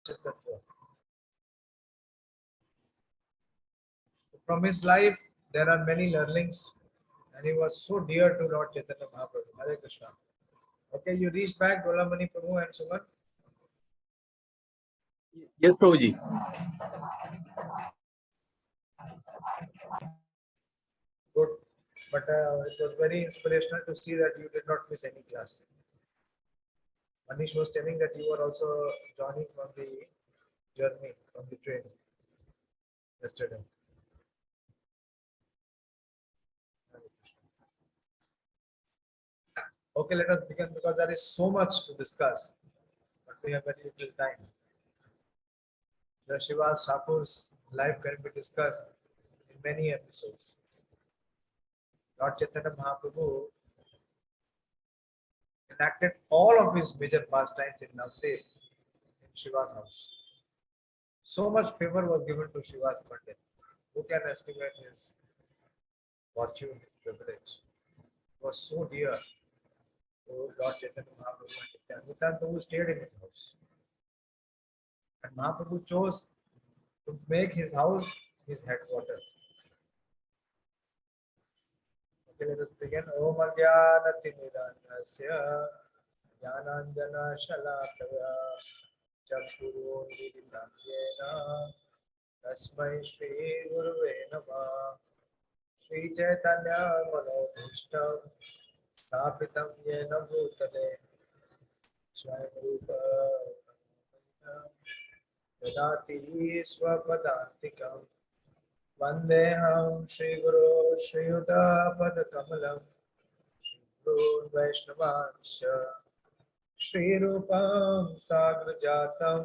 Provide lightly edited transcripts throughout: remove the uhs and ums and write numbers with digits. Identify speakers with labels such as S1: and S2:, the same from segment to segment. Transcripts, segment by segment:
S1: Tattva. From his life, there are many learnings, and he was so dear to Lord Chaitanya Mahaprabhu. Hare Krishna. Okay, you reach back, Dolamani Prabhu and Suman.
S2: Yes, Prabhuji.
S1: Good. But it was very inspirational to see that you did not miss any class. Manish was telling that you were also joining from the journey, from the train yesterday. Okay, let us begin because there is so much to discuss, but we have very little time. The Srivas Thakur's life can be discussed in many episodes. Lord Chaitanya Mahaprabhu enacted all of his major pastimes in Navdev in Shiva's house. So much favor was given to Shiva's Pandit. Who can estimate his fortune, his privilege? He was so dear to Lord Chaitanya Mahaprabhu and Nityananda Prabhu stayed in his house. And Mahaprabhu chose to make his house his headquarters. Okay, let us begin. Om Ajnanatirmiranyasya Jnananjana Shalakaya Chakshurunmilitam Yena Tasmai Shri Guruve Namah Shri Chaitanya Manobhishtam Sthapitam Yena Bhutale Swayamrupa Dadati Swapadantikam Vandeham Shri Guru Shri Yuta Padakamalam Shri Guru Vaishnavansha Shri Rupam Sagrajatam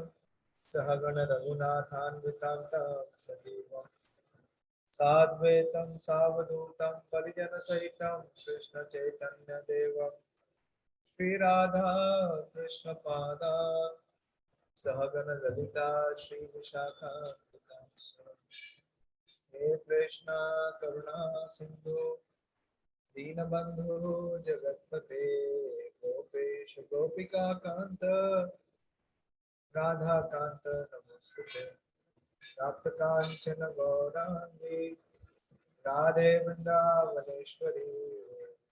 S1: Sahagana Raghunathanvitantam Sadevam Sadvetam Savadutam Parijana Sahitam Krishna Chaitanya Devam Shri Radha Krishna Pada Sahagana Lalita Shri Vishakha He Krishna Karuna Sindhu Deenabandhu Jagatpate Gopesh Gopika Kanta Radha Kanta Namaste Rapta Kanchana Gaurangi Radhe Vrindavaneshwari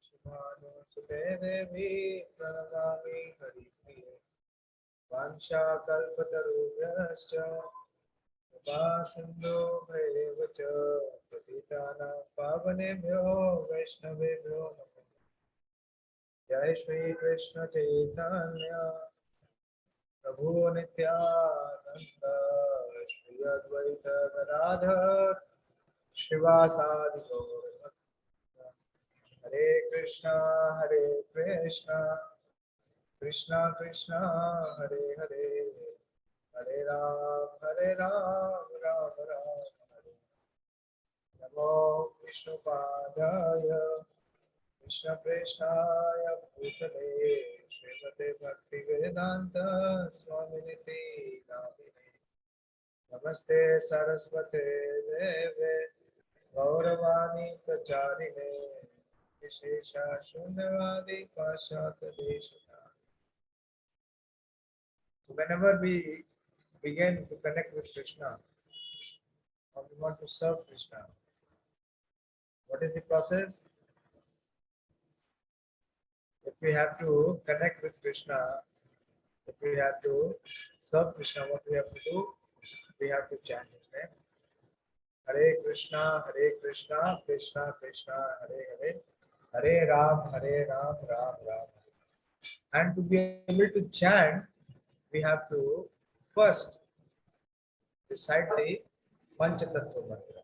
S1: Shimano Sute Devi Pranamami Hari Priye Vansha Kalpatarubhyascha Sindhu Bhaivacha Patitana Pavanebhyo Vaishnavebhyo Namo Jai Shri Krishna Chaitanya Prabhu Nityananda Shri Advaita Gadadhar Srivasadi Gaur Hare Krishna Krishna Krishna Hare Hare Hare Ram, Ram Ram, Hare Namo Vishnu Padaya, Krishna Prestaya Bhutale, Srimate Bhakti Vedanta Swaminiti Namine. Namaste Saraswate Deve, Gauravani Pracharine, Vishesha Shunyavadi Pashat Deshana. So whenever we begin to connect with Krishna, or we want to serve Krishna, what is the process? If we have to connect with Krishna, if we have to serve Krishna, what we have to do? We have to chant his name. Hare Krishna, Krishna Krishna, Hare Hare, Hare Ram, Ram Ram. And to be able to chant, we have to first recite the Panchatattva mantra.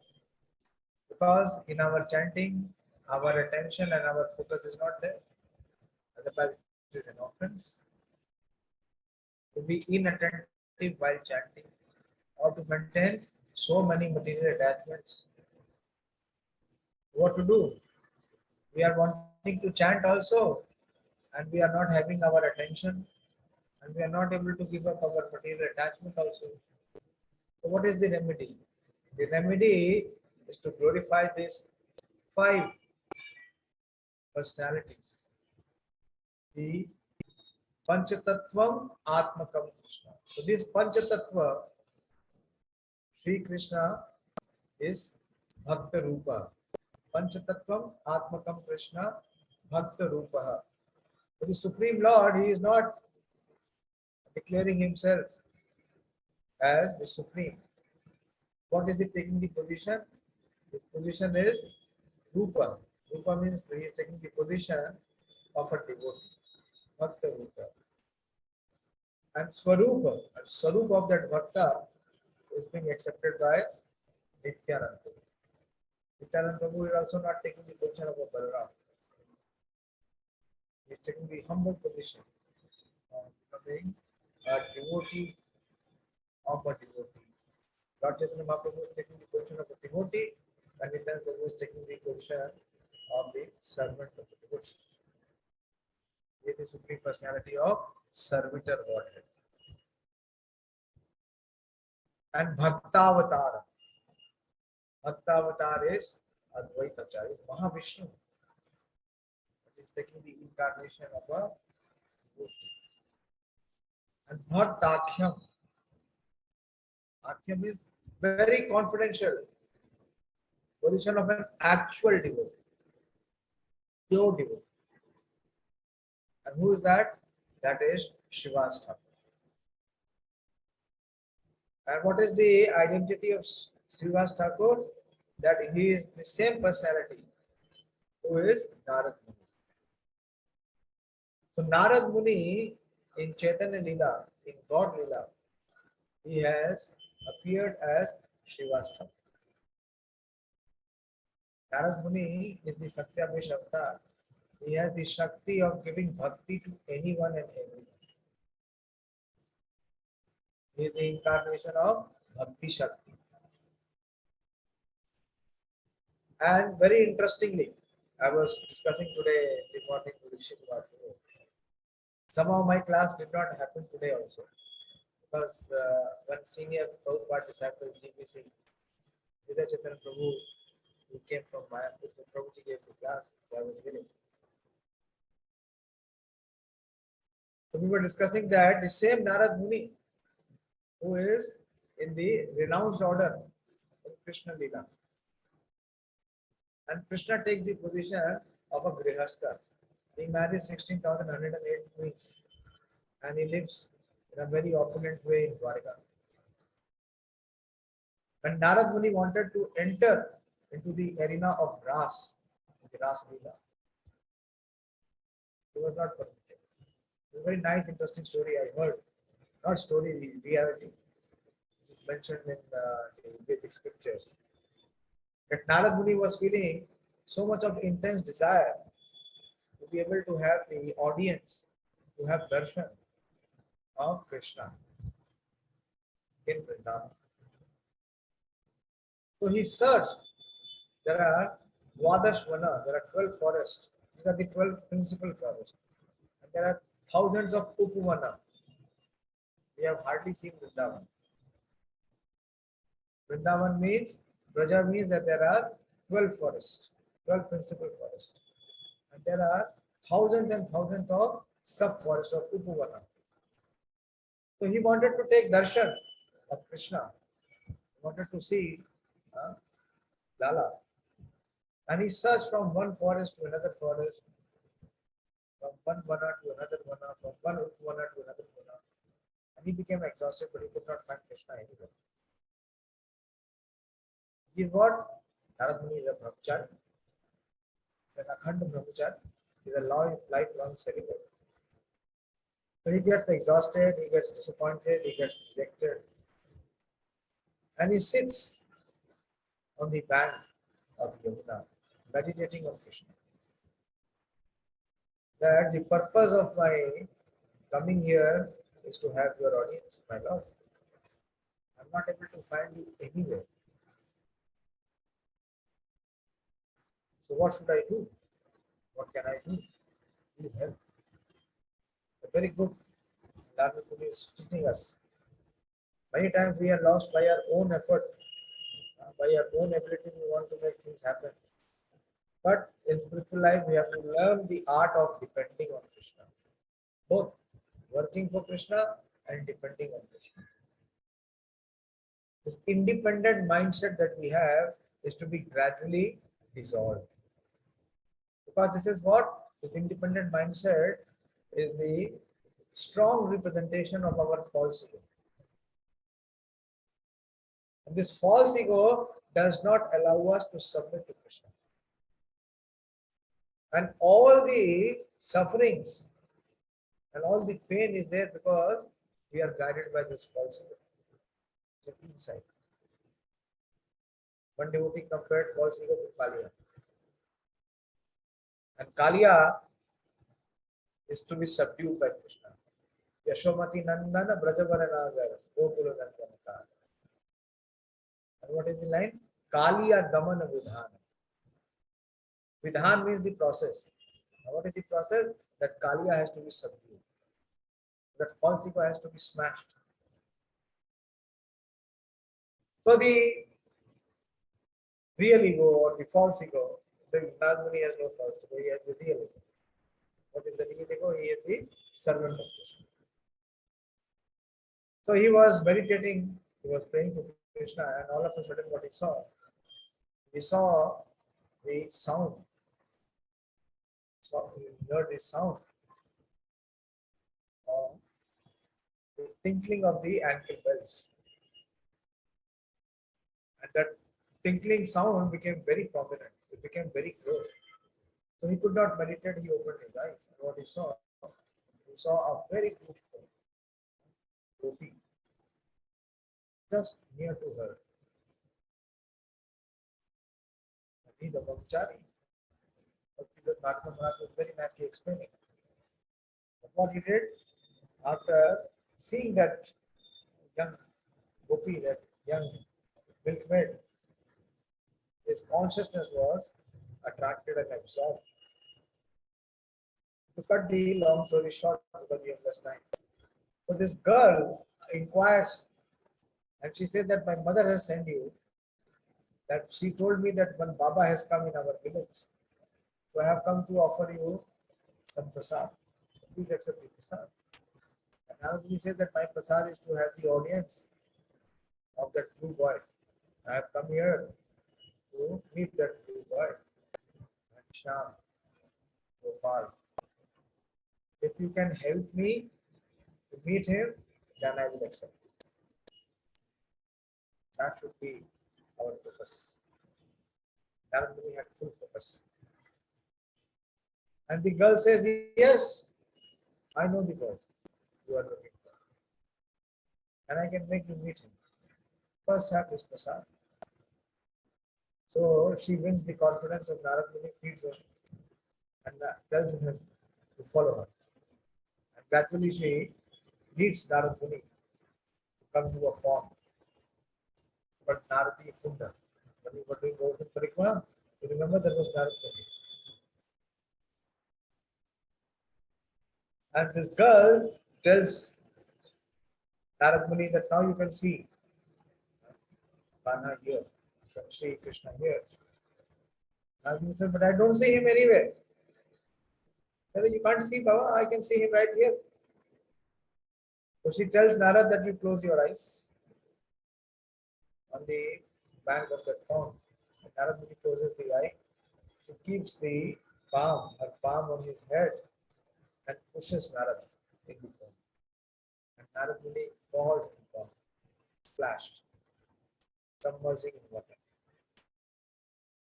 S1: Because in our chanting, our attention and our focus is not there. Otherwise, it is an offense. To be inattentive while chanting or to maintain so many material attachments. What to do? We are wanting to chant also, and we are not having our attention, and we are not able to give up our material attachment also. So, what is the remedy? The remedy is to glorify these 5 personalities: the Panchatattvam Atmakam Krishna. So this Panchatattva, Sri Krishna is Bhakta Rupa. Panchatattvam Atmakam Krishna Bhakta Rupa. So the Supreme Lord, he is not declaring himself as the Supreme. What is he taking the position? His position is Rupa. Rupa means he is taking the position of a devotee. Bhakta Rupa. And Swarupa of that Bhakta is being accepted by Nityananda. Nityananda Prabhu is also not taking the position of a Balaram. He is taking the humble position of becoming a devotee of a devotee. Lord Chaitanya Mahaprabhu is taking the position of a devotee, and Nityananda Prabhu is taking the position of the servant of the devotee. He is the supreme personality of servitor Godhead. And Bhaktavatar. Bhaktavatar is Advaitacharya, is Mahavishnu. It is taking the incarnation of a devotee. And Bhaktakhyam. Akhyam is very confidential. Position of an actual devotee. Pure devotee. And who is that? That is Srivas Thakur. And what is the identity of Srivas Thakur? That he is the same personality who is Narad Muni. So Narad Muni in Chaitanya Lila, in God Lila, he has appeared as Srivas Thakur. Narad Muni is the Satyabhish avatar. He has the Shakti of giving bhakti to anyone and everyone. He is the incarnation of Bhakti Shakti. And very interestingly, I was discussing today in the morning with Rishi Kumar. Somehow my class did not happen today also. Because one senior Prabhupada disciple, GPC, Vidya Chaitanya Prabhu, who came from Mayapur, so Prabhuji gave the class, so I was hearing. So we were discussing that the same Narad Muni, who is in the renounced order of Krishna Lila. And Krishna takes the position of a Grihastha. He marries 16,108 queens and he lives in a very opulent way in Dwarka. When Narad Muni wanted to enter into the arena of Ras, the Ras Lila, he was not permitted. It's a very nice, interesting story I heard. Not story, the reality. It is mentioned in the Vedic scriptures. That Narad Muni was feeling so much of intense desire to be able to have the audience, to have darshan of Krishna in Vrindavan. So he searched. There are Vadashvana, there are 12 forests. These are the 12 principal forests. And there are thousands of Upavana. We have hardly seen Vrindavan. Vrindavan means, Braja means that there are 12 forests, 12 principal forests. And there are thousands and thousands of sub-forests of Upavana. So he wanted to take darshan of Krishna. He wanted to see Lala. And he searched from one forest to another forest, from one vana to another vana, from one Upavana to another vana. And he became exhausted, but he could not find Krishna anywhere. He is what? Narad Muni is a brahmachari. An akhanda brahmachari is a lifelong celibate. So he gets exhausted, he gets disappointed, he gets rejected. And he sits on the bank of Yamuna, meditating on Krishna. That the purpose of my coming here is to have your audience, my Lord. I'm not able to find you anywhere. So what should I do? What can I do? Please help. A very good Dharma Guru is teaching us. Many times we are lost by our own effort, by our own ability. We want to make things happen. But in spiritual life, we have to learn the art of depending on Krishna. Both working for Krishna and depending on Krishna. This independent mindset that we have is to be gradually dissolved. Because this is what this independent mindset is the strong representation of our false ego. And this false ego does not allow us to submit to Krishna. And all the sufferings and all the pain is there because we are guided by this false ego. So inside. One devotee compared false ego to Kaliya. And Kaliya is to be subdued by Krishna. Yashomati Nandana Brajavaranagar Gokula Nandana. And what is the line? Kaliya Damana Vidhana. Vidhan means the process. Now what is the process? That Kaliya has to be subdued. That false ego has to be smashed. So the real ego or the false ego, the Nandani has no false ego, he has the real ego. What is the real ego? He is the servant of Krishna. So he was meditating, he was praying to Krishna, and all of a sudden what he saw the sound. So he heard the sound of the tinkling of the ankle bells. And that tinkling sound became very prominent. It became very close. So he could not meditate. He opened his eyes. And what he saw a very beautiful gopi just near to her. And he's a brahmachari. But the Bhagavad Maharaj was very nicely explaining. But what he did, after seeing that young gopi, that young milkmaid, his consciousness was attracted and absorbed. To cut the long story short, because we have less time. So this girl inquires, and she said that my mother has sent you. That she told me that one Baba has come in our village. So I have come to offer you some prasad. Please accept the prasad. And now he said that my prasad is to have the audience of that blue boy. I have come here to meet that blue boy. And Sham, Gopal. If you can help me to meet him, then I will accept. That should be our focus. That we had full focus. And the girl says, yes, I know the boy you are looking for. And I can make you meet him. First have this prasad. So she wins the confidence of Narad Muni, feeds him, and tells him to follow her. And gradually she leads Narad Muni to come to a pond. But Naradi Kunda, when we were doing Govardhan Parikramah, you remember there was Narad Muni. And this girl tells Narad Muni that now you can see Kana here, you can see Krishna here. Narad Muni said, but I don't see him anywhere. Said, you can't see Baba, I can see him right here. So she tells Narad that you close your eyes on the bank of the pond. Narad Muni closes the eye. She keeps her palm on his head and pushes Narad in the pond. And Narad Muni falls in the pond, splashed, submerging in water.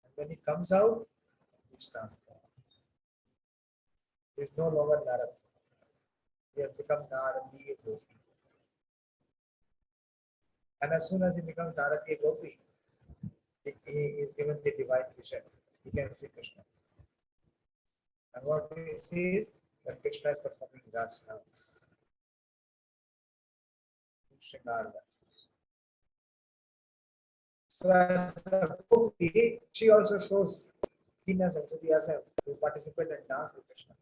S1: And when he comes out, it's transformed. He is no longer Narad. He has become Naradi Gopi. And as soon as he becomes Naradi Gopi, he is given the divine vision. He can see Krishna. And what he sees that Krishna is performing ras dance. So as a gopi, she also shows keenness and enthusiasm to participate and dance with Krishna.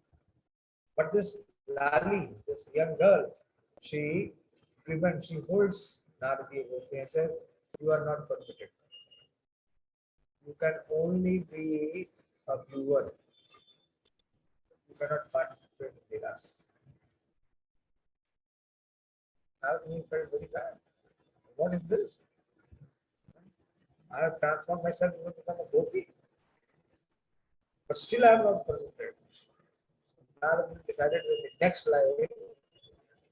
S1: But this Lali, this young girl, she holds Naradi Gopi and says, you are not permitted. You can only be a viewer. You cannot participate in the dance. He felt very bad. What is this? I have transformed myself to become a gopi, but still I am not permitted. Narada decided that the next life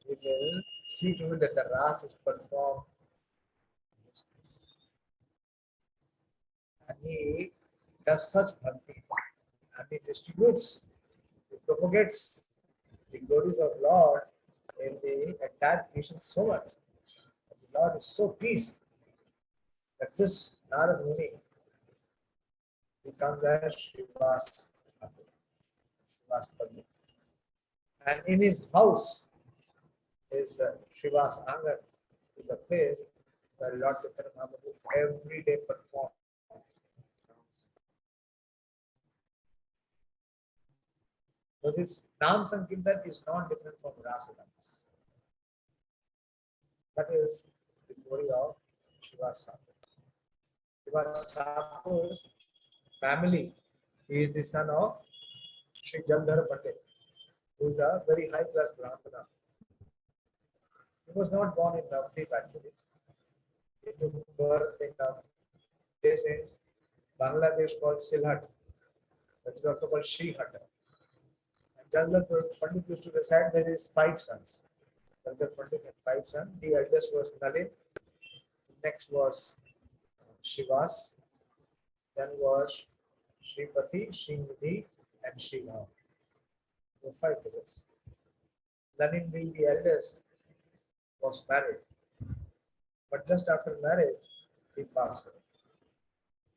S1: we will see to it that the ras is performed. And he does such bhakti and he distributes, he propagates the glories of Lord in the entire creation so much. And the Lord is so pleased that this Narad Muni becomes as Srivas, Srivas Pandit. And in his house is Srivas Angan, is a place where Lord Chaitanya Mahaprabhu every day performs. So this Nam Sankirtan is not different from Rasa dance. That is the glory of Srivas Thakur. Srivas Thakur's family, he is the son of Sri Jaldhar Pandit, who is a very high class Brahmana. He was not born in Navdeep actually. He took birth in a place in Bangladesh called Silhat, that is also called Srihat. And Jaldhar Pandit used to reside there is five sons. Jaldhar Pandit had five sons. The eldest was Nalin, next was Shivas, then was Shripati, Srinidhi, and Sriram. There were five brothers. Nalin, being the eldest, was married, but just after marriage, he passed away.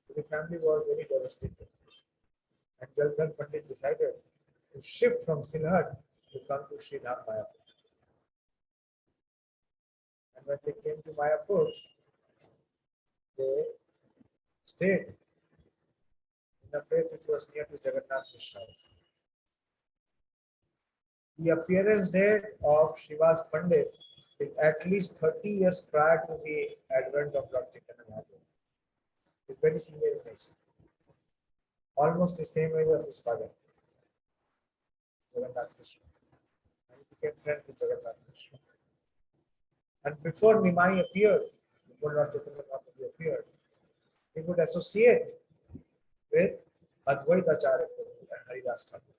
S1: So the family was very devastated, and Jaldhar Pandit decided to shift from Silhat to come to Sridham Mayapur. And when they came to Mayapur, they stayed in a place which was near to Jagannath Mishra's. The appearance date of Srivas Pandit is at least 30 years prior to the advent of Lord Chaitanya Mahaprabhu. It's very similar in nature. Almost the same age of his father, Jagannath Mishra. And he became friends with Jagannath Mishra. And before Nimai appeared, before Lord Chaitanya Mahaprabhu appeared, he would associate with Advaita Acharya and Haridas Thakur.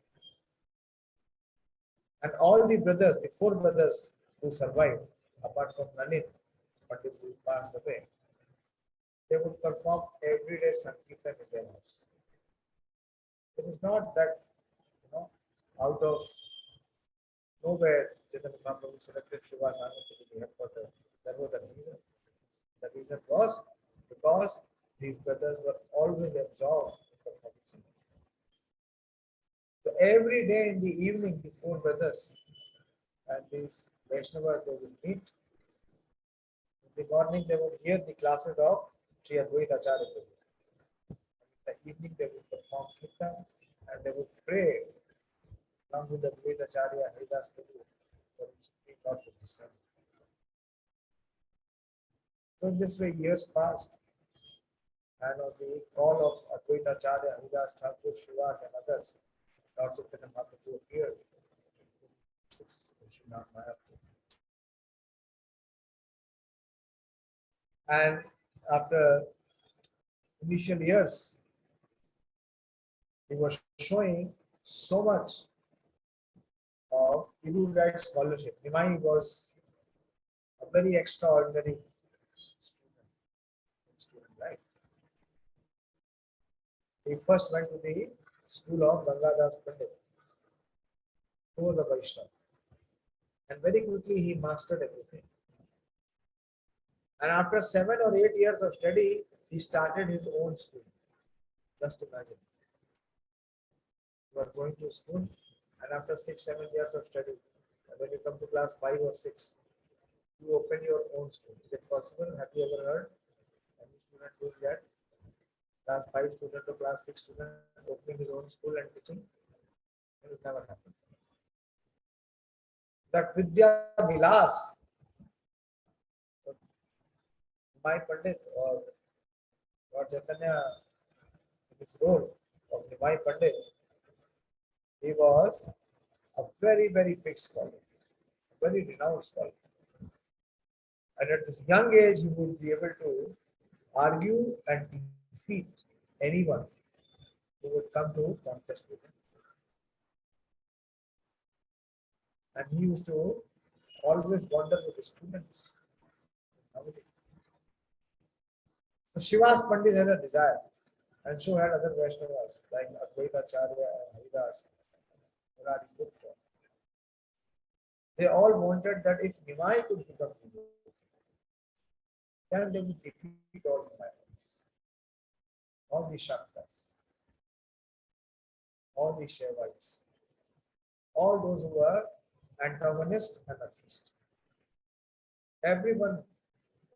S1: And all the brothers, the four brothers who survived, apart from Nalin, Pandit who passed away, they would perform everyday Sankirtan in their house. It is not that, out of nowhere, Chaitanya Mahaprabhu selected Srivas Anand to be the headquarters. That was the reason. The reason was because these brothers were always absorbed in performing Sankirtan. So every day in the evening, the four brothers and these Vaishnavas, they would meet. In the morning, they would hear the classes of Sri Advaita Acharya. In the evening, they would perform Kirtan and they would pray along with Advaita Acharya, Haridas Prabhu, for his Supreme Lord to descend. So in this way, years passed, and on the call of Advaita Acharya, Haridas Thakur, Srivas, and others, Lord Chaitanya Mahaprabhu appeared in Srinath Mayapur. And after initial years, he was showing so much of erudite scholarship. Nimai was a very extraordinary student, right? He first went to the school of Gangadas Pandit, who was a Vaishnava. And very quickly he mastered everything. And after 7 or 8 years of study, he started his own school. Just imagine. You are going to school, and after 6-7 years of study, when you come to class 5 or 6, you open your own school. Is it possible? Have you ever heard any student doing that? Class 5 student or class 6 student opening his own school and teaching? It has never happened. That Vidya Vilas, my Pandit or Lord Chaitanya, in his role of Nimai Pandit, he was a very, very big scholar, a very renowned scholar. And at this young age, he would be able to argue and defeat anyone who would come to contest with him. And he used to always wander with his students. So Srivas Pandit had a desire, and so had other Vaishnavas like Advaita Acharya, Haridas, Murari Gupta. They all wanted that if Nimai could become Guru, then they would defeat all the Nimayas, all the Shaktas, all the Shaivites, all those who were antagonists and atheists. Everyone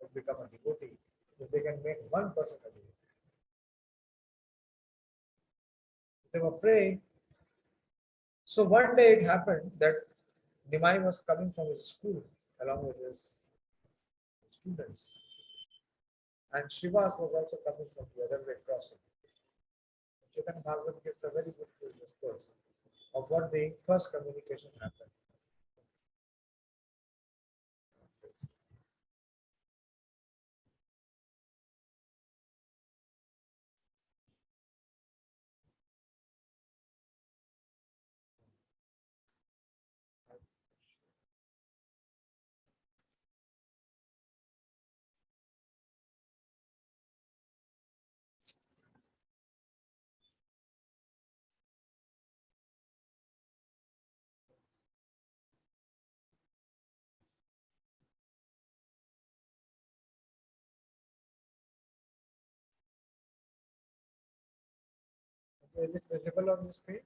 S1: would become a devotee if they can make one person a devotee. They were praying. So one day it happened that Nimai was coming from his school along with his students. And Srivas was also coming from the other way crossing. Chaitanya Bhagavat gives a very good discourse of what the first communication happened. Is it visible on the screen?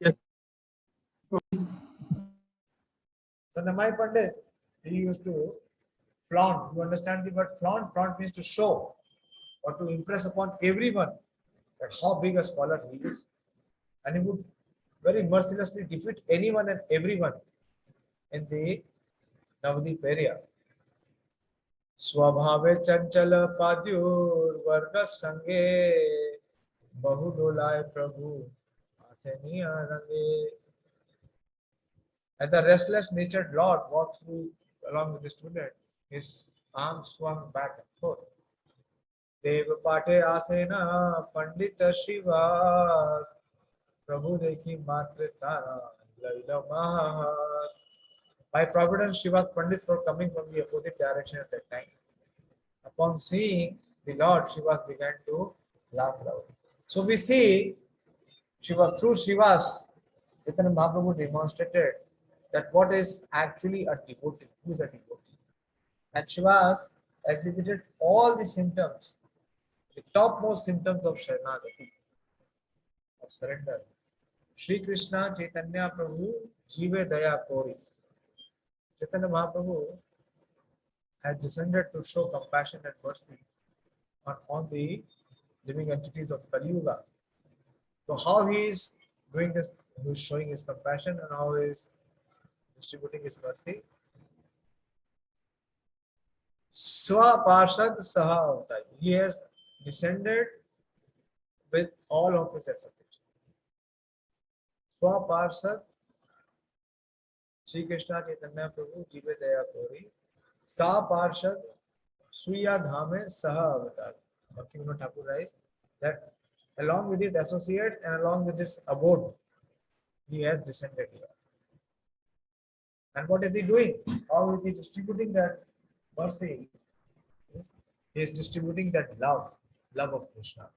S2: Yes.
S1: So Nimai Pandit, he used to flaunt. You understand the word flaunt? Flaunt means to show or to impress upon everyone that how big a scholar he is. And he would very mercilessly defeat anyone and everyone in the Navadip area. स्वभावे चंचल पाद्युर वर्ण संगे बहु डोलाय प्रभु आसनिया रंगे. As the restless natured Lord walked through along with the student, his arms swung back and forth. देव पाठे आसेना पंडित श्रीवास प्रभु देखी मात्र तारा Laila Mahar. By providence, Srivas Pandits were coming from the opposite direction at that time. Upon seeing the Lord, Srivas began to laugh loud. So we see through Srivas, Chaitanya Mahaprabhu demonstrated that what is actually a devotee, who is a devotee. And Srivas exhibited all the symptoms, the topmost symptoms of Sharanagati, of surrender. Shri Krishna Chaitanya Prabhu Jive Daya Kori. Chaitanya Mahaprabhu has descended to show compassion and mercy on the living entities of Kali Yuga. So how he is doing this, he is showing his compassion and how he is distributing his mercy. Swa Parshad Saha Avtai. He has descended with all of his associates. Swa Parshad Shri Krishna Chaitanya Prabhu Jive Daya Kori. Sa Parshad Suya Dhame Saha Avatar. Bhaktivinoda Thakur writes that along with his associates and along with his abode, he has descended here. And what is he doing? How is he distributing that mercy? He is distributing that love of Krishna.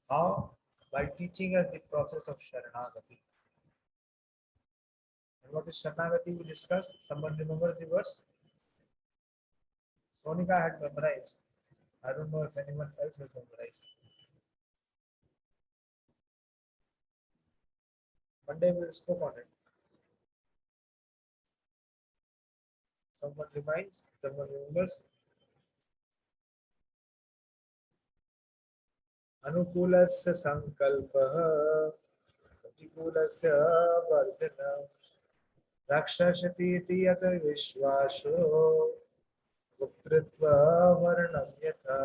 S1: How? By teaching us the process of Sharanagati. And what is Sharanagati we discussed? Someone remember the verse? Sonika had memorized. I don't know if anyone else has memorized. Monday we spoke on it. Someone reminds, someone remembers. अनुकूलस्य संकल्पः प्रतिकूलस्य वर्धनम् रक्षसतीति यत् विश्वासो पुत्रत्व वर्णं यथा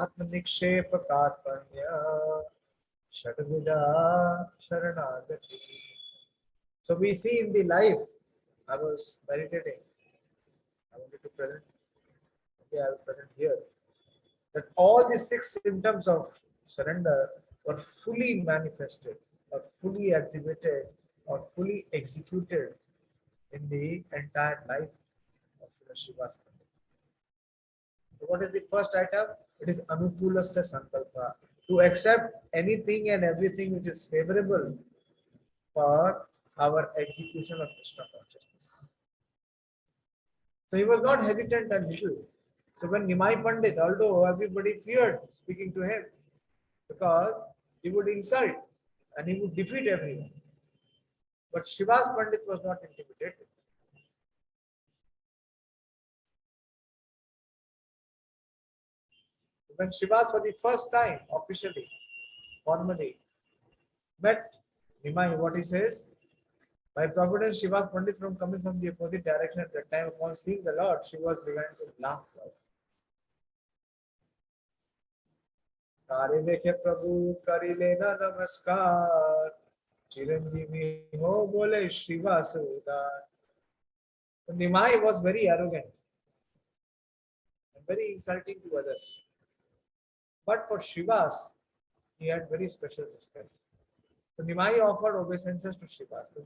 S1: आत्मनिक्षेप कार्पण्य षड्विधा शरणागति. So we see in the life, I was meditating, I wanted to present, okay, I will present here, that all the six symptoms of surrender were fully manifested, or fully activated, or fully executed in the entire life of Srivas. So what is the first item? It is anukulasya sankalpa, to accept anything and everything which is favorable for our execution of Krishna consciousness. So he was not hesitant and little. So when Nimai Pandit, although everybody feared speaking to him, because he would insult and he would defeat everyone. But Srivas Pandit was not intimidated. When Srivas for the first time officially, formally met Nimai, what he says, by providence, Srivas Pandit from coming from the opposite direction at that time, upon seeing the Lord, she was began to laugh. तारे देखे प्रभु करी लेना नमस्कार चिरंजीवी हो बोले श्रीवास उदार. Nimai was very arrogant and very insulting to others. But for Srivas, he had very special respect. So Nimai offered obeisances to Srivas. So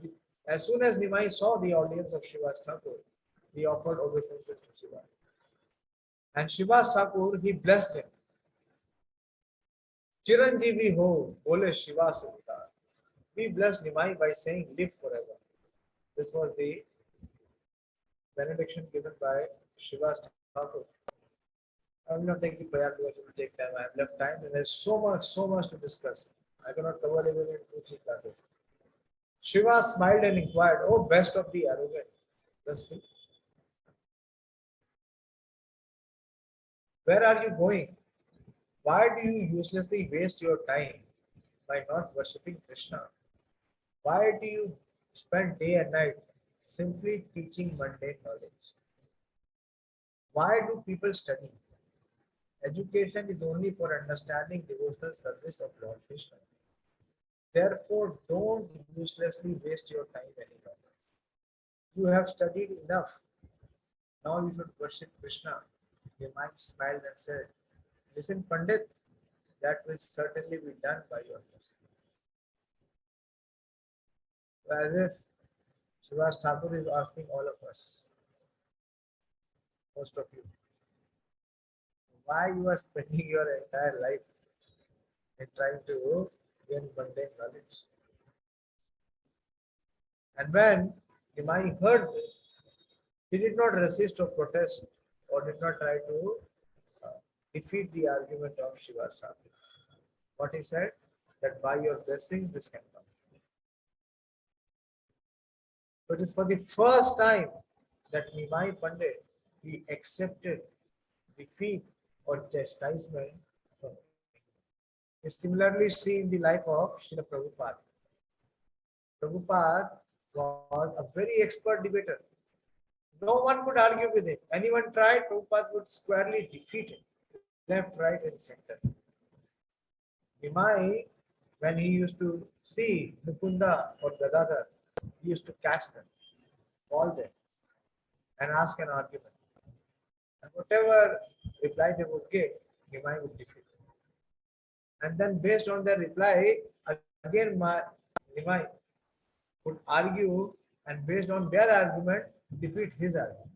S1: as soon as Nimai saw the audience of Srivas Thakur, he offered obeisances to Srivas. And Srivas Thakur, he blessed him. Chiranjeevi ho, bole Srivas Uddhar. We blessed Nimai by saying, live forever. This was the benediction given by Srivas Thakur. I will not take the prayer because it will take time. I have left time and there's so much to discuss. I cannot cover even in 2-3 classes. Srivas smiled and inquired, oh, best of the arrogant. Let's see. Where are you going? Why do you uselessly waste your time by not worshipping Krishna? Why do you spend day and night simply teaching mundane knowledge? Why do people study? Education is only for understanding devotional service of Lord Krishna. Therefore, don't uselessly waste your time any longer. You have studied enough. Now you should worship Krishna. The mind smiled and said, listen, Pandit, that will certainly be done by your mercy. As if Srivas Thakur is asking all of us, most of you, why you are spending your entire life in trying to gain mundane knowledge. And when Nimai heard this, he did not resist or protest or did not try to defeat the argument of Srivas Thakur. What he said, that by your blessings this can come. So it is for the first time that Nimai Pandit, he accepted defeat or chastisement from him. We similarly see in the life of Srila Prabhupada. Prabhupada was a very expert debater. No one could argue with him. Anyone tried, Prabhupada would squarely defeat him. Left, right, and center. Nimai, when he used to see Mukunda or Gadadhar, he used to catch them, call them, and ask an argument. And whatever reply they would give, Nimai would defeat. And then based on their reply, again Nimai would argue and based on their argument, defeat his argument.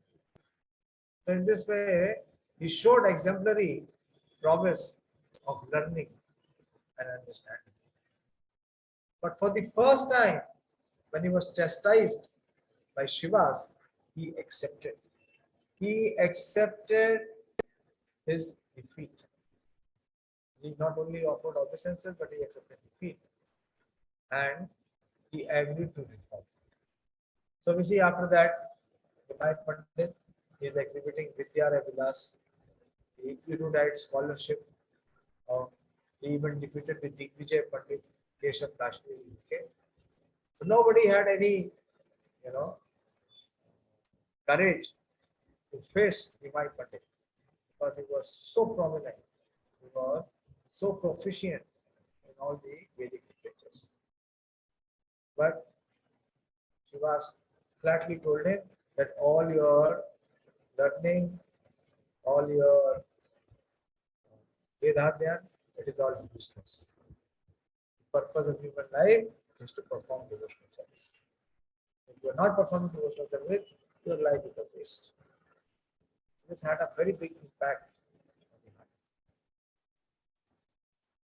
S1: So in this way, he showed exemplary prowess of learning and understanding. But for the first time, when he was chastised by Srivas, he accepted. He accepted his defeat. He not only offered obeisances, but he accepted defeat. And he agreed to reform. So we see after that, Nimai Pandit is exhibiting Vidyara Vilas, the erudite scholarship. He even defeated the Digvijay Pandit, Keshav Kashmiri. Okay? So nobody had any, courage to face Nimai Pandit because he was so prominent, he was so proficient in all the Vedic literatures. But Srivas flatly told him that all your learning, all your Vedadhyan, it is all useless. The purpose of human life is to perform devotional service. If you are not performing devotional service, your life is a waste. This had a very big impact on the heart.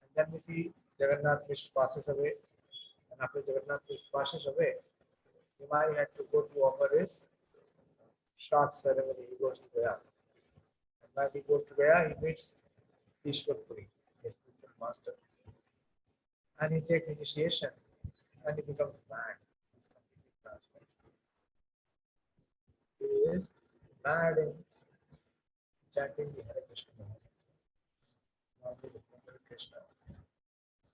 S1: And then we see Jagannath Mishra passes away, and after Jagannath Mishra passes away, Nimai had to go to offer his Shraddh ceremony. He goes to Gaya. And when he goes to Gaya, he meets Ishwarpuri, his spiritual master. And he takes initiation and he becomes mad. He's completely transformed. He is mad in chanting the Hare Krishna Mahatma. Now he is Krishna,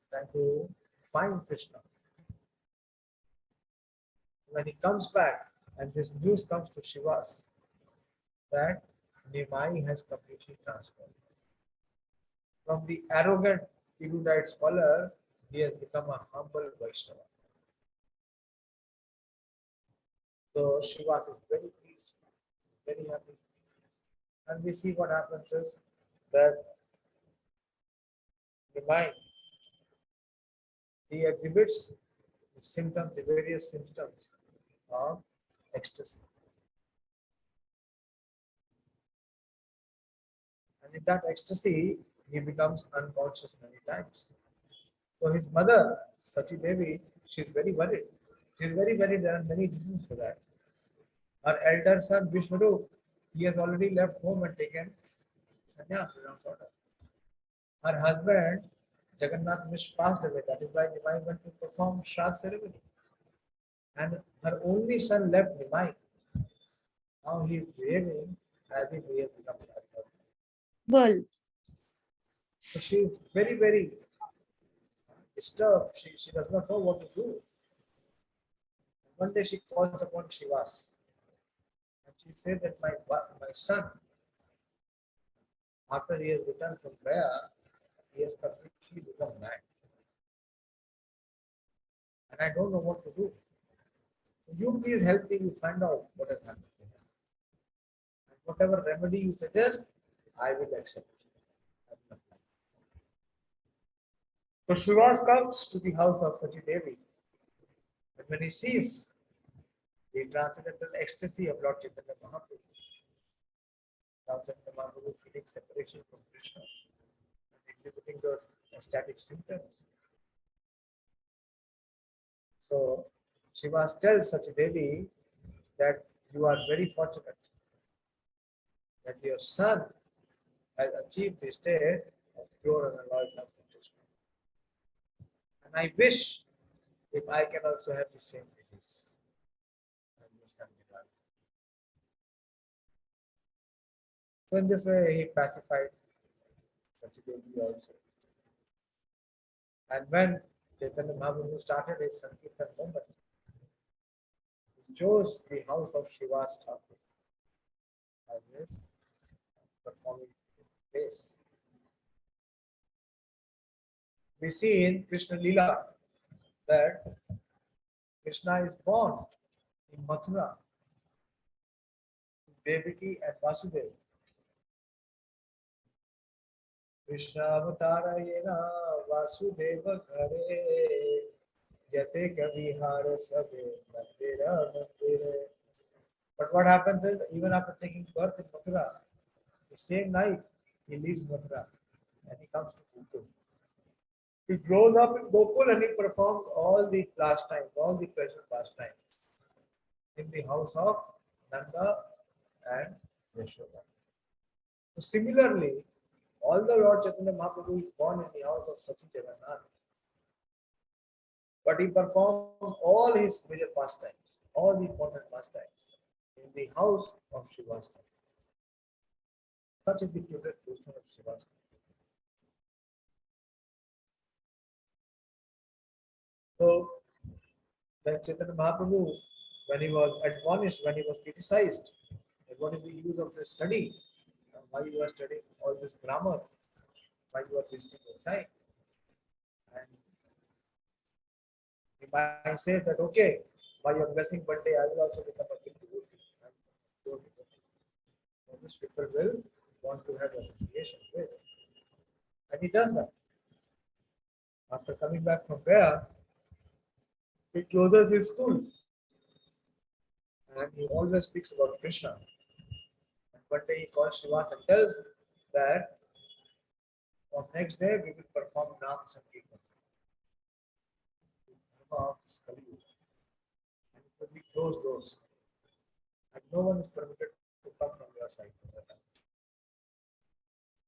S1: trying to find Krishna. When he comes back, and this news comes to Srivas that Nimai has completely transformed. From the arrogant, erudite scholar, he has become a humble Vaishnava. So Srivas is very pleased, very happy. And we see what happens is that Nimai, he exhibits the symptoms, the various symptoms of ecstasy. And in that ecstasy, he becomes unconscious many times. So his mother, Sachi Devi, she is very worried. She is very worried. There are many reasons for that. Her elder son, Vishnu, he has already left home and taken sannyas. Her husband, Jagannath Mishra, passed away. That is why Nimai went to perform Shraddh ceremony. And her only son left Nimai. Now he is behaving as if he has become a husband.
S2: Well,
S1: So she is very, very disturbed. She does not know what to do. One day she calls upon Srivas and she said that my son, after he has returned from Gaya, he has completely become mad. And I don't know what to do. You please help me to find out what has happened to him. And whatever remedy you suggest, I will accept it. So Srivas comes to the house of Sachi Devi. And when he sees the transcendental ecstasy of Lord Chaitanya Mahaprabhu, Lord Chaitanya Mahaprabhu feeling separation from Krishna and exhibiting those ecstatic symptoms. So Srivas tells Sachi Devi that you are very fortunate that your son has achieved the state of pure and alloyed love for Krishna. And I wish if I can also have the same disease. And your son did not. So in this way he pacified Sachi Devi also. And when Chaitanya Mahaprabhu started his Sankirtan movement, he chose the house of Srivas Thakur as his performing place. We see in Krishna Lila that Krishna is born in Mathura, Devaki and Vasudeva. Krishna avatara yena Vasudeva ghare yate kavihara sabe mandira mandire. But what happens is, even after taking birth in Mathura, the same night he leaves Mathura and he comes to Gokul. He grows up in Gokul and he performs all the pastimes, all the pleasure pastimes in the house of Nanda and Yashoda. So similarly, although Lord Chaitanya Mahaprabhu is born in the house of Sachi Jagannath, but he performs all his major pastimes, all the important pastimes in the house of Srivas. Such is the pure devotion of Srivas. So, then Chaitanya Mahaprabhu, when he was admonished, when he was criticized, that what is the use of this study? Why you are studying all this grammar? Why you are wasting your time? And the mind says that okay, by your blessing one day I will also become a big devotee. And these people will want to have association with. And he does that. After coming back from there, he closes his school. And he always speaks about Krishna. And one day he calls Srivas and tells that on next day we will perform Nam Sankirtan. Of this Kali Yuga. And it will be closed doors. And no one is permitted to come from your side.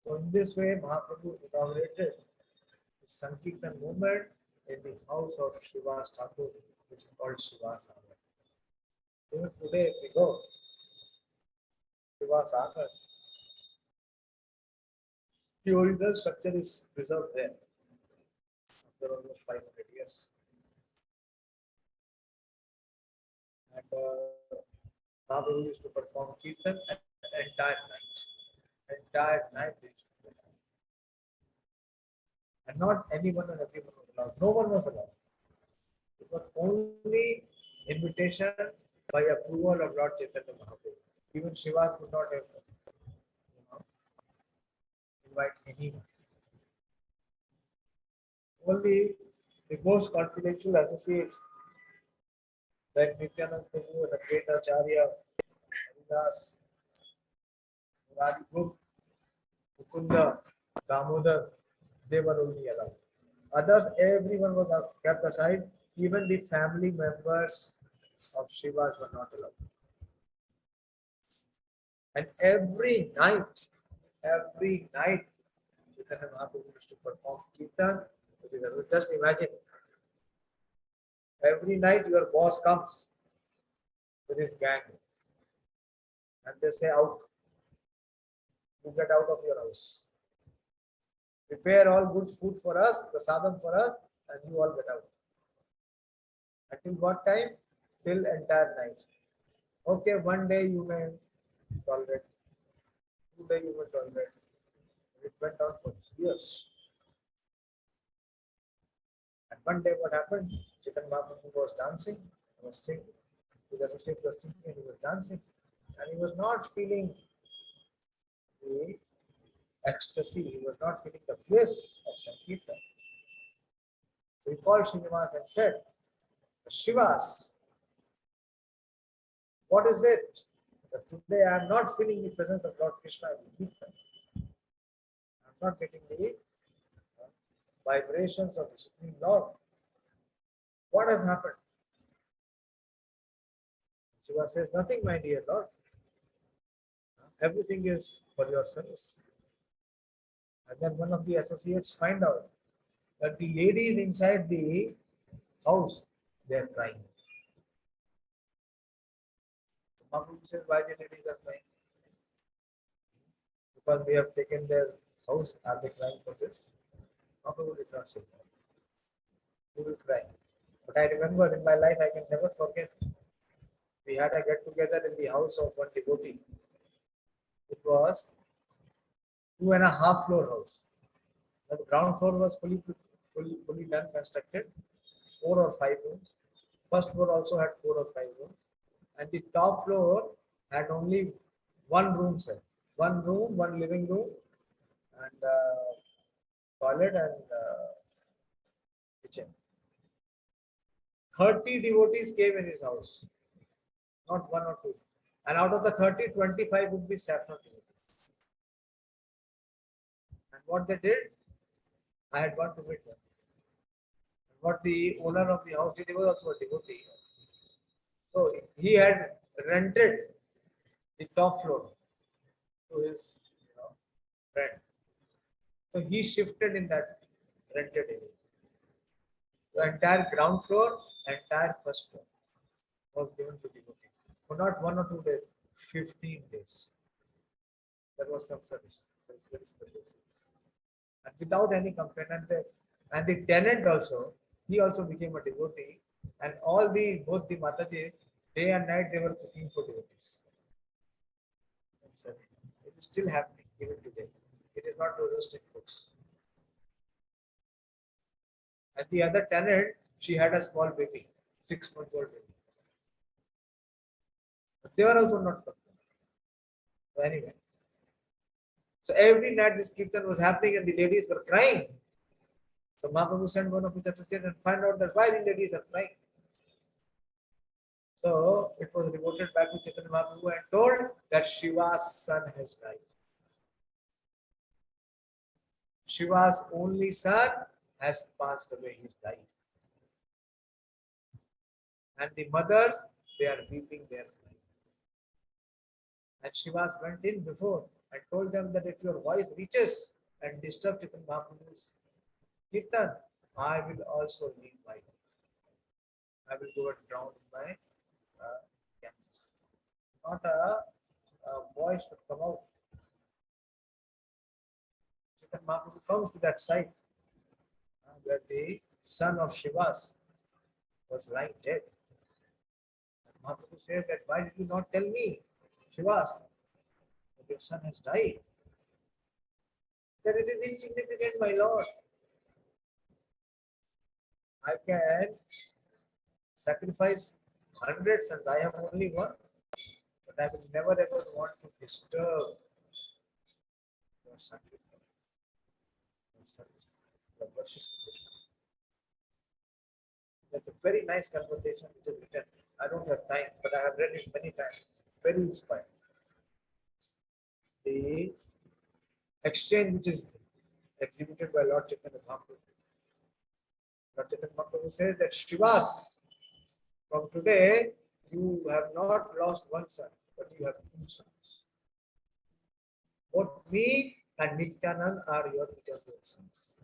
S1: So in this way, Mahaprabhu inaugurated the Sankirtan movement in the house of Srivas Thakur, which is called Srivas Agar. Even today, if we go, Srivas Agar, the original structure is preserved there after almost 500 years. And Mahaprabhu used to perform Kirtan at the entire night. Entire night they used to perform. And not anyone and everyone was allowed. No one was allowed. It was only invitation by approval of Lord Chaitanya Mahaprabhu. Even Srivas would not have invite anyone. Only the most confidential associates like Nityanand Prabhu and the great Acharya, Haridas, Murari Gupta, Mukunda, Damodar, they were only allowed. Others, everyone was kept aside. Even the family members of Srivas were not allowed. And every night, Chaitanya Mahaprabhu used to perform Kirtan. Just imagine, every night your boss comes with his gang and they say, out, you get out of your house. Prepare all good food for us, prasadam for us, and you all get out. Until what time? Till entire night. Okay, one day you may tolerate, 2 days you may tolerate. It went on for years. And one day what happened? Chaitanya Mahaprabhu was dancing, he was singing. His associate was singing and he was dancing. And he was not feeling the ecstasy, he was not feeling the bliss of Sankirtan. So he called Srinivas and said, Srivas, what is it? That today I am not feeling the presence of Lord Krishna in Kirtan. I am not getting the vibrations of the Supreme Lord. What has happened? Shiva says, nothing, my dear Lord. Everything is for your service. And then one of the associates find out that the ladies inside the house, they are crying. Mahaprabhu says, why the ladies are crying? Because we have taken their house. Are they crying for this? Mahaprabhu did not say that. Who will cry? But I remember in my life, I can never forget. We had a get together in the house of one devotee. It was 2.5 floor house. The ground floor was fully done, constructed, 4 or 5 rooms. First floor also had 4 or 5 rooms. And the top floor had only one room set. One room, one living room, and toilet and kitchen. 30 devotees came in his house, not 1 or 2. And out of the 30, 25 would be saffron devotees. And what they did, I had gone to meet them. And what the owner of the house did, he was also a devotee. So he had rented the top floor to his friend. So he shifted in that rented area. The entire ground floor, entire first floor was given to devotee. For not 1 or 2 days, 15 days. That was some service, very special service. And without any complaint, and the tenant also, he also became a devotee. And both the Matajis, day and night, they were cooking for devotees. It is still happening even today. It is not reduced in books. And the other tenant, she had a small baby, 6-month-old baby. They were also not performed. So anyway, so every night this kirtan was happening and the ladies were crying. So Mahaprabhu sent one of his associates and find out that why the ladies are crying. So it was reported back to Chaitanya Mahaprabhu and told that Shiva's son has died. Shiva's only son has passed away, he's died. And the mothers, they are weeping their crying. And Shivas went in before and told them that if your voice reaches and disturbs Chaitanya Mahaprabhu's kirtan, I will also leave my life. I will go and drown in my Ganges. Not a voice should come out. Chaitanya Mahaprabhu comes to that site where the son of Shivas was lying dead. And Mahaprabhu said that why did you not tell me, Shivas, that your son has died? That it is insignificant, my lord. I can sacrifice 100 sons. I have only one. But I will never ever want to disturb your son. Your service, your worship. That's a very nice conversation which is written. I don't have time, but I have read it many times. Very inspiring. The exchange which is exhibited by Lord Chaitanya Mahaprabhu. Lord Chaitanya Mahaprabhu says that Shivas, from today, you have not lost one son, but you have two sons. Both me and Nityanand are your eternal sons.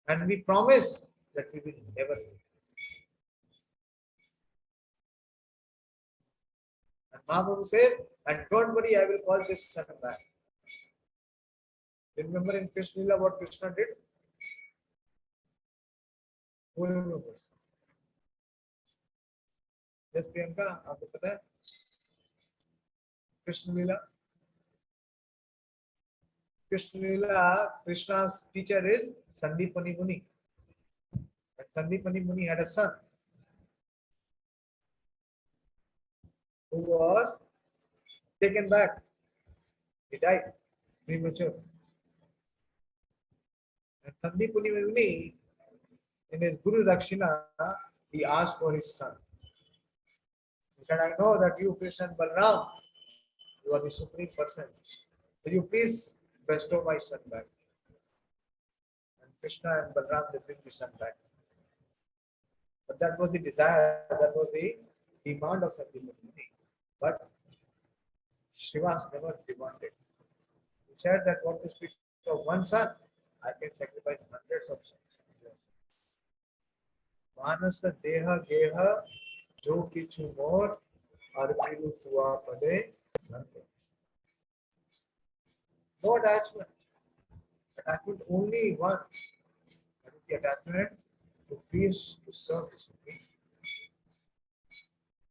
S1: And we promise that we will never leave. And Mahaprabhu says, and don't worry, I will call this son back. Remember in Krishna Lila what Krishna did? Who remembers? Yes, Priyanka, आपको पता है? Krishna Lila. Krishna Lila, Krishna's teacher is Sandipani Muni. And Sandipani Muni had a son who was taken back. He died premature. And Sandipani Muni, in his Guru Dakshina, he asked for his son. He said, I know that you, Krishna and Balram, you are the supreme person. Will you please bestow my son back? And Krishna and Balram, they bring the son back. But that was the desire, that was the demand of Sandipani. But Shivas never demanded. He said that what to speak of one son, I can sacrifice hundreds of sons. Yes. Manas deha geha jo kichu more arpilu tua pade. No attachment. Attachment only one. That is the attachment to peace, to serve the Supreme.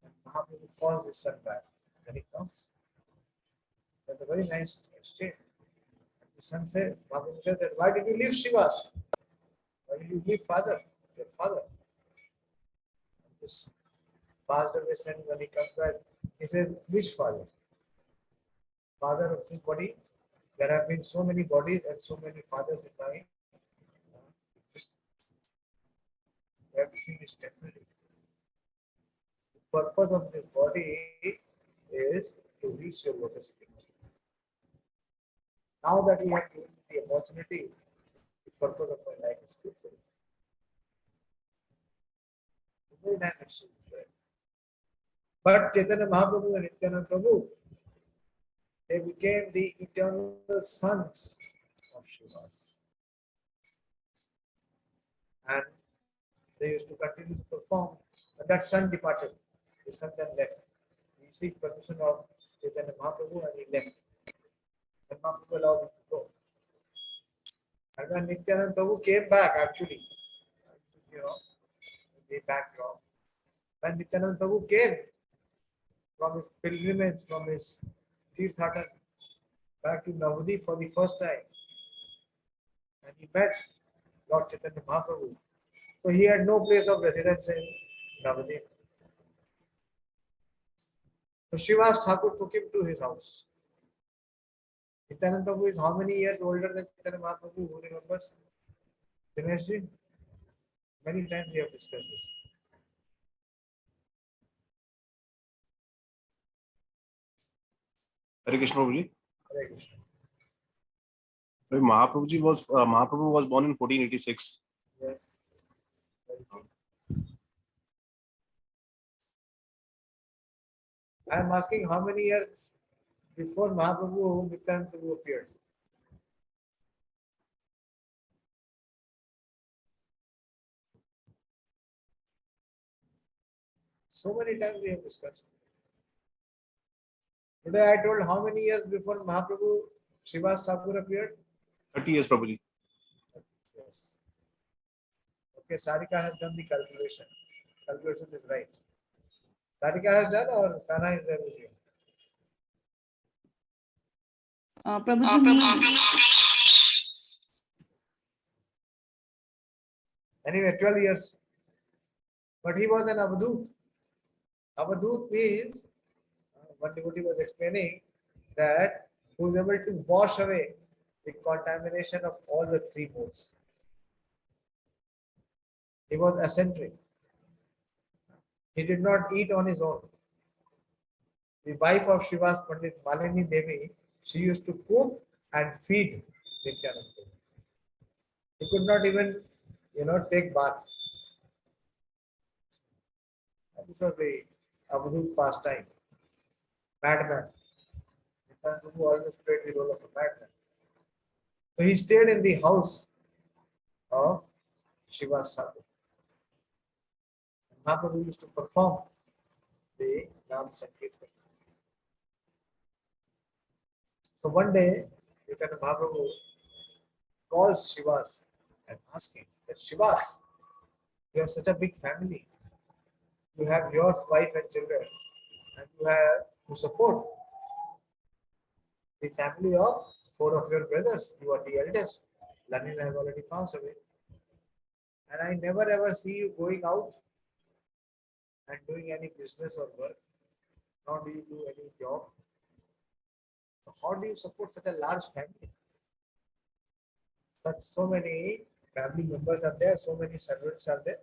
S1: And Mahaprabhu calls his son back. Then he comes. That's a very nice exchange. And the son said, Mahaprabhu said that why did you leave Shivas? Why did you leave father? Your father. And this passed away son, when he comes back, he says, which father? Father of this body? There have been so many bodies and so many fathers in my existence. Everything is temporary. The purpose of this body is to reach your lotus feet. Now that we have given the opportunity, the purpose of my life is fulfilled. Very nice exchange there. But Chaitanya Mahaprabhu and Nityananda Prabhu, they became the eternal sons of Shivas. And they used to continue to perform. And that son departed. The son then left. He seek permission of Chaitanya Mahaprabhu and he left. And Mahaprabhu allowed him to go. And when Nityananda Prabhu came back, actually, you know, the backdrop. When Nityananda Prabhu came from his pilgrimage, from his Tirthatan back to Navadip for the first time, and he met Lord Chaitanya Mahaprabhu. So he had no place of residence in Navadip. So Srivas Thakur took him to his house. Nityanand Prabhu is how many years older than Chaitanya Mahaprabhu? Who remembers? Dineshji? Many times we have discussed this.
S2: Hare Krishna Prabhuji.
S1: Hare Krishna.
S2: Mahaprabhu was born in 1486.
S1: Yes. Very good. I am asking how many years before Mahaprabhu Nityanand Prabhu appeared? So many times we have discussed. Today I told how many years before Mahaprabhu Srivas Thakur appeared?
S2: 30 years Prabhuji.
S1: Yes. Okay, Sarika has done the calculation. Calculation is right. Sarika has done or Kana is there with you?
S3: Prabhuji,
S1: Anyway, 12 years. But he was an Avadut. Avadut means, what devotee was explaining, that who is able to wash away the contamination of all the three modes. He was eccentric. He did not eat on his own. The wife of Srivas Pandit Malini Devi, she used to cook and feed Nityanand. He could not even, take bath. This was the Avadut pastime. Madman. Nityanand Prabhu always played the role of a madman. So he stayed in the house of Srivas Thakur. Mahaprabhu used to perform the Nam Sankirtan. So one day, Chaitanya Mahaprabhu calls Srivas and asks him that Srivas, you have such a big family. You have your wife and children, and you have to support the family of four of your brothers. You are the eldest. Lanina has already passed away. And I never ever see you going out and doing any business or work. Nor do you do any job. So how do you support such a large family? So many family members are there, so many servants are there,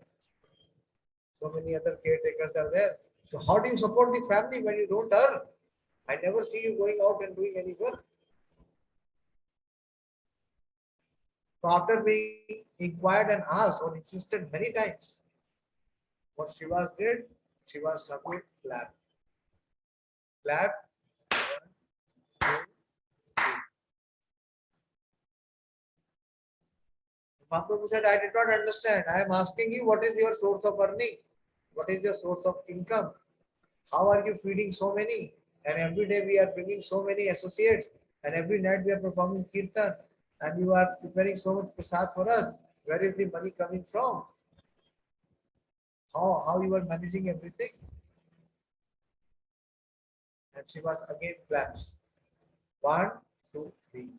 S1: so many other caretakers are there. So how do you support the family when you don't earn? I never see you going out and doing any work. So after being inquired and asked or insisted many times, what Srivas did, Srivas Thakur clapped. Clapped. Mahaprabhu said, I did not understand. I am asking you, what is your source of earning? What is your source of income? How are you feeding so many? And every day we are bringing so many associates. And every night we are performing kirtan. And you are preparing so much prasad for us. Where is the money coming from? How you are managing everything? And Srivas again claps. 1, 2, 3.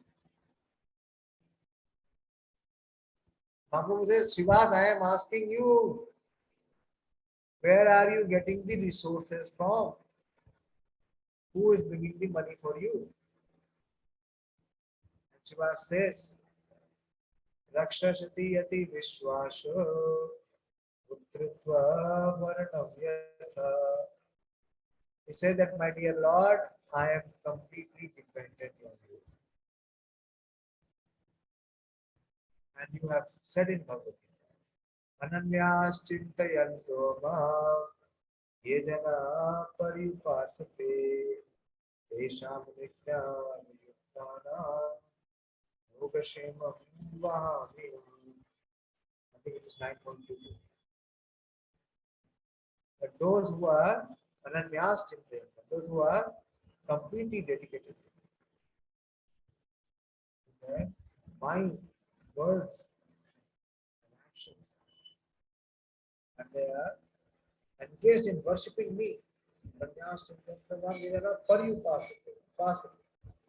S1: Mahaprabhu says, Srivas, I am asking you, where are you getting the resources from? Who is bringing the money for you? And Srivas says, Rakshashati yati vishwasho putritva varanavyatha. He said that, my dear Lord, I am completely dependent on you. And you have said in Bhagavad Gita, Ananyas chintayanto mam ye jana paripasate tesham nityam yuktana yogashemam vahami. I think it is 9.2. But those who are Ananyas chintayanto, those who are completely dedicated to their mind, words, and actions, and they are engaged in worshipping me.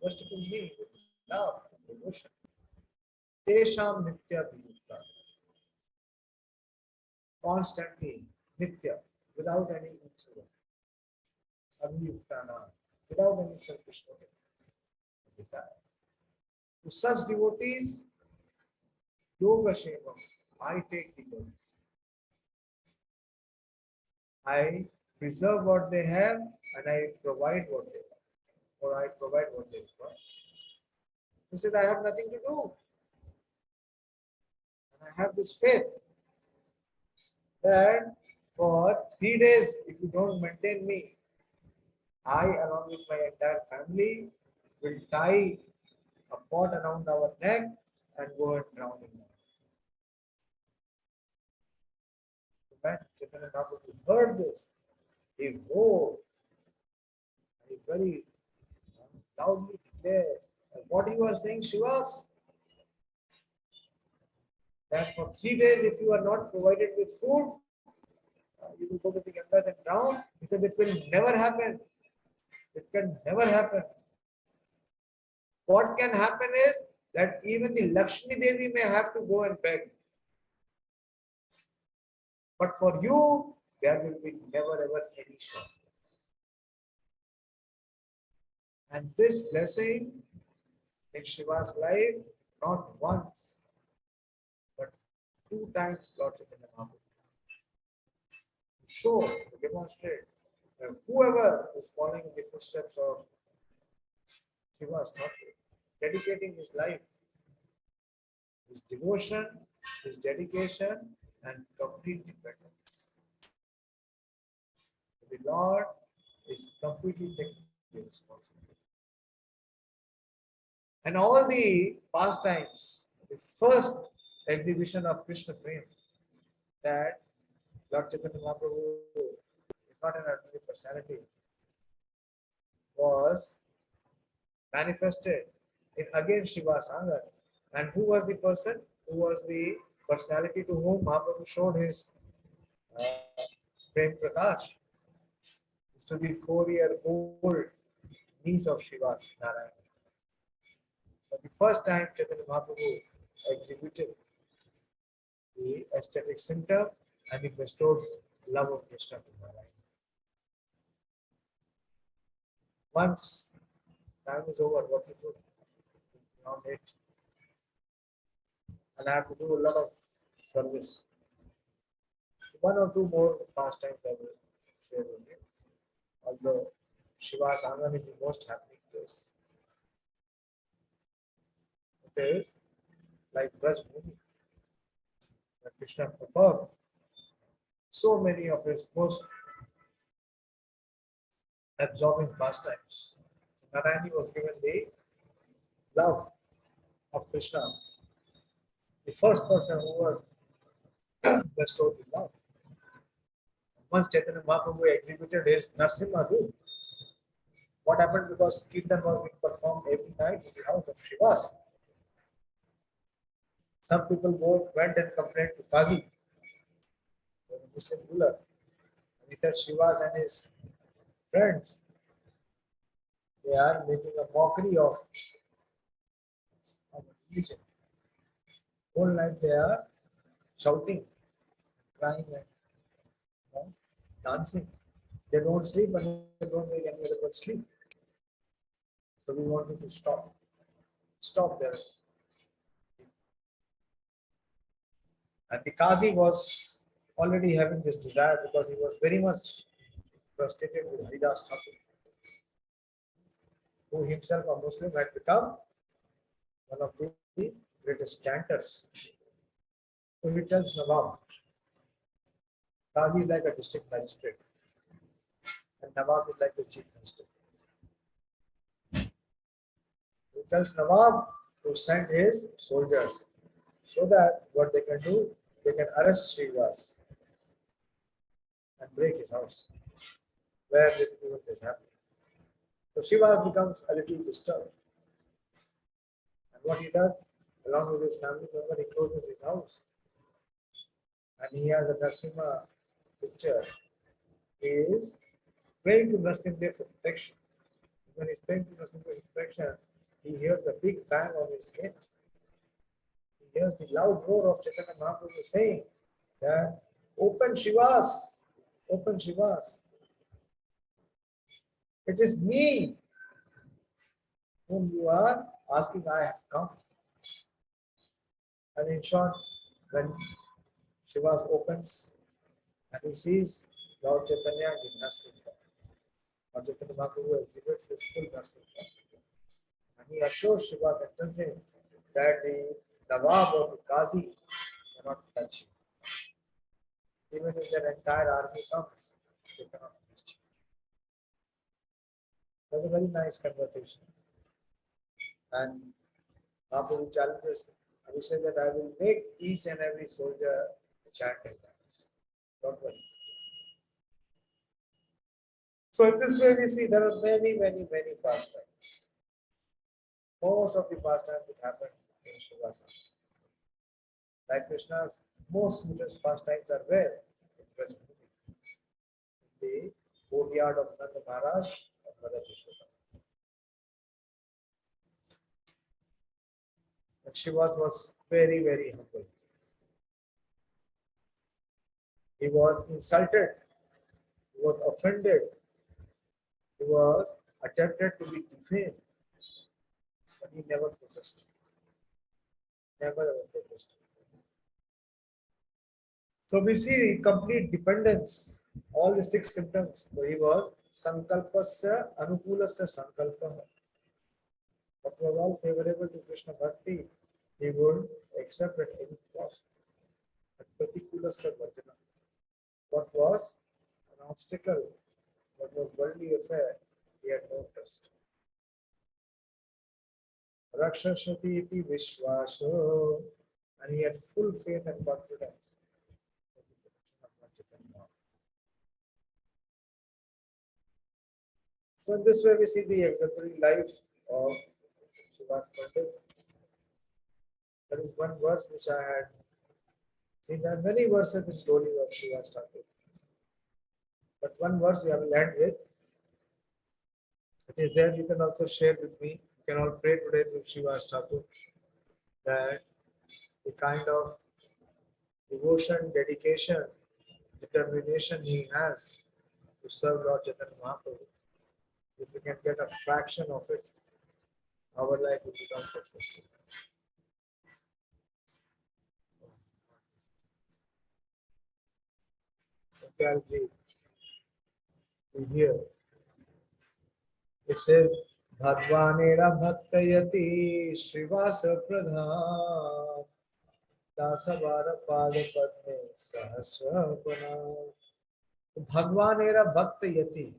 S1: Worshipping me with love and devotion. Tesham nitya viyukta. Constantly, nitya, without any interval. Abhiyuktana, without any selfish motive, desire. To such devotees, yoga shevam, I take the body. I preserve what they have and I provide what they have, or I provide what they require. He said, I have nothing to do. And I have this faith that for 3 days, if you don't maintain me, I, along with my entire family, will tie a pot around our neck and go and drown in it. When Chaitanya Mahaprabhu heard this, he roared, he very loudly declared, what you are saying, Srivas, that for 3 days, if you are not provided with food, you will go to the Ganga and drown. He said, it will never happen. It can never happen. What can happen is that even the Lakshmi Devi may have to go and beg. But for you, there will be never ever any shortage. And this blessing in Shiva's life, not once, but 2 times Lord Chaitanya Mahaprabhu. To show, to demonstrate that whoever is following in the footsteps of Shiva's Thakur, dedicating his life, his devotion, his dedication, and complete dependence. The Lord is completely taking the responsibility. And all the pastimes, the first exhibition of Krishna Prem, that Lord Chaitanya Mahaprabhu is not an ordinary personality, was manifested in again Shiva's anger. And who was the person? Who was the personality to whom Mahaprabhu showed his Prem Prakash? It's to the 4-year-old niece of Shiva's, Narayana. For the first time, Chaitanya Mahaprabhu exhibited the aesthetic symptom and he bestowed love of Krishna to Narayana. Once time is over, what to do? Beyond it. And I have to do a lot of service. 1 or 2 more pastimes I will share with you. Although Shiva's Angan is the most happening place. It is like Braj Bhumi, that Krishna performed so many of his most absorbing pastimes. Narayani was given the love of Krishna, the first person who was bestowed the love. Once Chaitanya Mahaprabhu exhibited his Narsimha roop, what happened, because Kirtan was being performed every night in the house of Srivas. Some people went and complained to Qazi, the Muslim ruler. And he said Srivas and his friends, they are making a mockery of our religion. Whole night they are shouting, crying, and dancing. They don't sleep and they don't make any other sleep. So we wanted to stop there. And the Qadi was already having this desire because he was very much frustrated with Haridas Thakur, who himself a Muslim had become one of the greatest chanters. So he tells Nawab, Qadi is like a district magistrate, and Nawab is like the chief minister. He tells Nawab to send his soldiers so that what they can do, they can arrest Srivas and break his house where this event is happening. So Srivas becomes a little disturbed. And what he does, along with his family member, he closes his house. And he has a Narasimha picture. He is praying to Narasimha for protection. When he's praying to Narasimha for protection, he hears the big bang on his gate. He hears the loud roar of Chaitanya Mahaprabhu saying that, open Srivas, open Srivas. It is me whom you are asking, I have come. And in short, when Srivas opens and he sees Lord Chaitanya did nothing. Lord Chaitanya Mahaprabhu exhibits his full nursing. And he assures Srivas and tells him that the Nawab or the Qazi cannot touch you. Even if their entire army comes, they cannot touch you. That's a very nice conversation. And Mahaprabhu challenges, and he says that I will make each and every soldier chant in dance. Don't worry. So in this way we see there are many pastimes. Most of the pastimes that happen in Srivasa. Like Krishna's most sweetest pastimes are where? In Brajbhumi. In the courtyard of Nanda Maharaj and Mother Yashoda. But Srivas was very humble. He was insulted, he was offended, he was attempted to be defamed, but he never protested. Never ever protested. So we see complete dependence, all the 6 symptoms. So he was sankalpasya anukulasya sankalpa. What was all favorable to Krishna Bhakti, he would accept at any cost. At partikulasya bhajana. What was an obstacle, what was worldly affair, he had no trust. Rakshashati iti vishvaso, and he had full faith and confidence. So in this way we see the exemplary life of Srivas Pandit. There is one verse which I had seen. There are many verses in glory of Srivas Thakur. But one verse we have learned with. It is there, you can also share with me. You can all pray today to Srivas Thakur that the kind of devotion, dedication, determination he has to serve Lord Chaitanya Mahaprabhu. If we can get a fraction of it, our life will become successful. Okay, I'll read. We hear. It says, Bhagwanera bhaktayati Srivasa pradhan dasavara pada padme sahasra pana. Bhagwanera bhaktayati.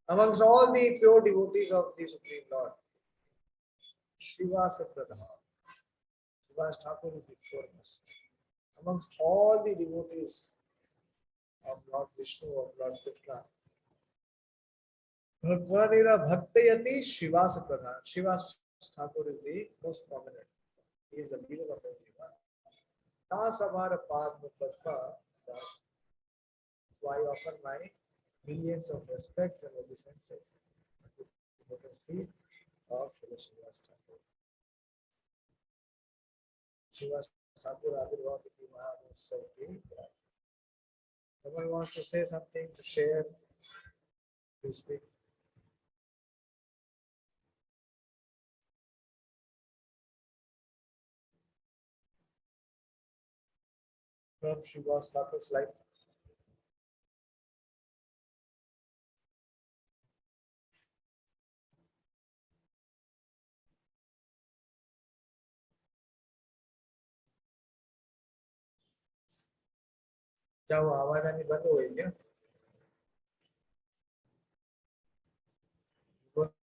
S1: Amongst all the pure devotees of the Supreme Lord, Srivasa pradhan. Srivas Thakur is the foremost. Amongst all the devotees of Lord Vishnu, of Lord Krishna, Bhagwanera bhaktayati Srivasa pradhan. Srivas Thakur is the most prominent. He is the leader of everyone. Tasavara padma padma sahasra. So I offer my millions of respects and obeisances to the feet of Srivas Thakur. Srivas Thakur Avirvav Viti Mahamotsav ki. Someone wants to say something, to share, please speak. From Srivas Thakur's life. क्या वो आवाज आनी बंद हो गई क्या?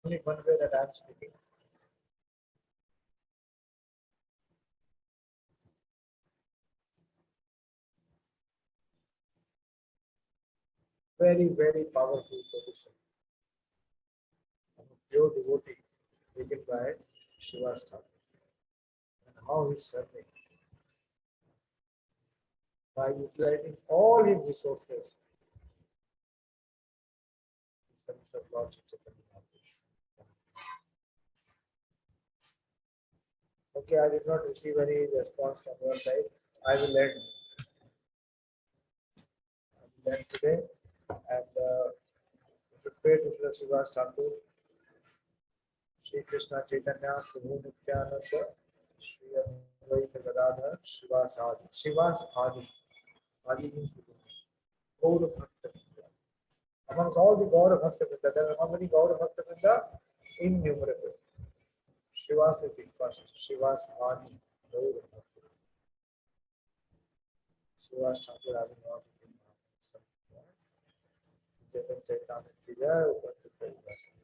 S1: Only one way that I am speaking. Very powerful position. I'm a pure devotee taken by Srivas Thakur. And how he's serving. By utilizing all his resources. Service of Lord Chaitanya Mahaprabhu. Okay, I did not receive any response from your side. I will end today. And to pray to Srila Srivas Thakur, Sri Krishna Chaitanya, Prabhu Nityananda, Sri Advaita Gadadhar, Srivas Adi. Srivas Adi. Adi means the Gaura Bhakta Vrinda. Amongst all the Gaura Bhakta Vrinda, there are how many Gaura Bhakta Vrinda? Innumerable. Srivas is the first. Srivas Adi. Gaura Bhakta Vrinda. Srivas Thakur having all the things. Chaitanya Chaitanya Priya, Upasthit Srivas.